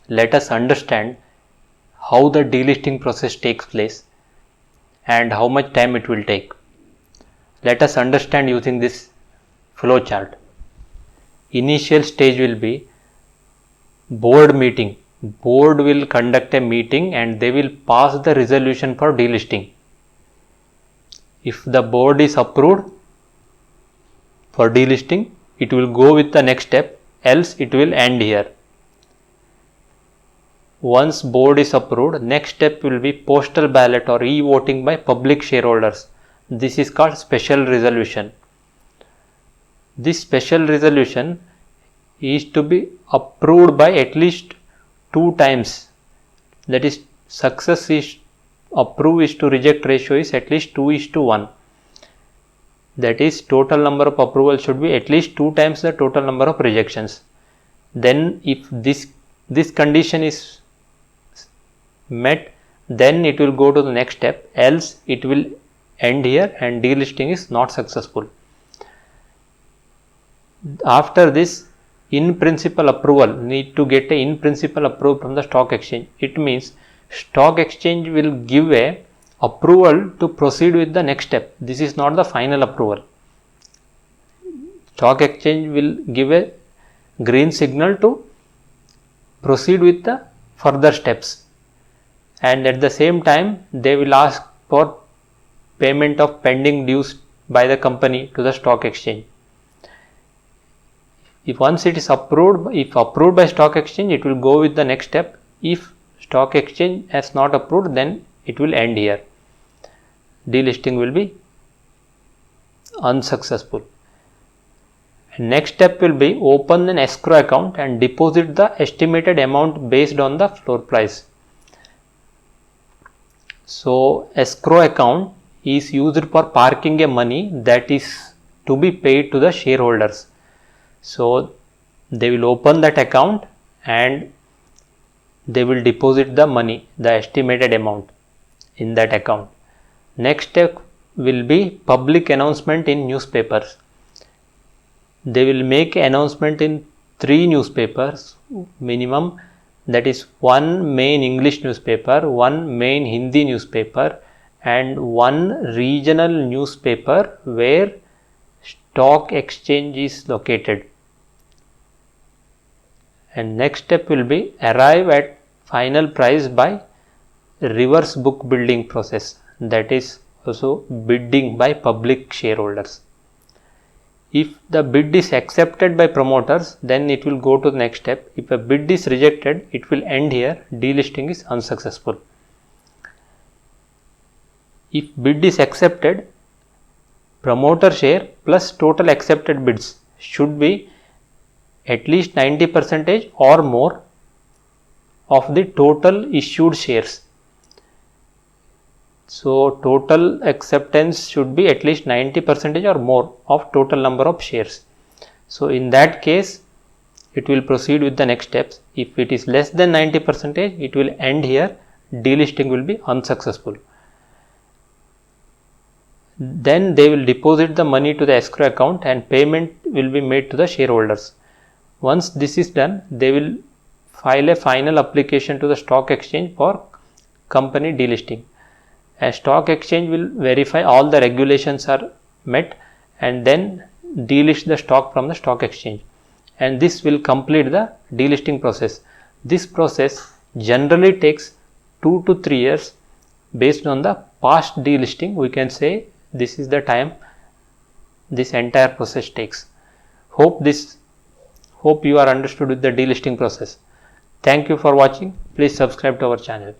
let us understand how the delisting process takes place and how much time it will take. Let us understand using this flow chart. Initial stage will be board meeting. Board will conduct a meeting and they will pass the resolution for delisting. If the board is approved for delisting, it will go with the next step, else it will end here. Once board is approved, next step will be postal ballot or e-voting by public shareholders. This is called special resolution. This special resolution is to be approved by at least 2 times. That is, success is approve is to reject ratio is at least 2:1. That is, total number of approval should be at least 2 times the total number of rejections. Then if this condition is met, then it will go to the next step, else it will end here and delisting is not successful. After this, in principle approval, need to get a in principle approval from the stock exchange. It means stock exchange will give a approval to proceed with the next step. This is not the final approval. Stock exchange will give a green signal to proceed with the further steps, and at the same time they will ask for payment of pending dues by the company to the stock exchange. If once it is approved, if approved by stock exchange, it will go with the next step. If stock exchange has not approved, then it will end here. Delisting will be unsuccessful. Next step will be open an escrow account and deposit the estimated amount based on the floor price. So escrow account is used for parking a money that is to be paid to the shareholders. So they will open that account and they will deposit the money, the estimated amount in that account. Next step will be public announcement in newspapers. They will make announcement in 3 newspapers minimum, that is 1 main English newspaper, 1 main Hindi newspaper and 1 regional newspaper where stock exchange is located. And next step will be arrive at final price by reverse book building process, that is also bidding by public shareholders. If the bid is accepted by promoters, then it will go to the next step. If a bid is rejected, it will end here. Delisting is unsuccessful. If bid is accepted, promoter share plus total accepted bids should be at least 90% or more of the total issued shares. So total acceptance should be at least 90% or more of total number of shares. So in that case, it will proceed with the next steps. If it is less than 90%, it will end here. Delisting will be unsuccessful. Then they will deposit the money to the escrow account and payment will be made to the shareholders. Once this is done, they will file a final application to the stock exchange for company delisting. A stock exchange will verify all the regulations are met and then delist the stock from the stock exchange, and this will complete the delisting process. This process generally takes 2 to 3 years. Based on the past delisting, we can say this is the time this entire process takes. Hope you are understood with the delisting process. Thank you for watching. Please subscribe to our channel.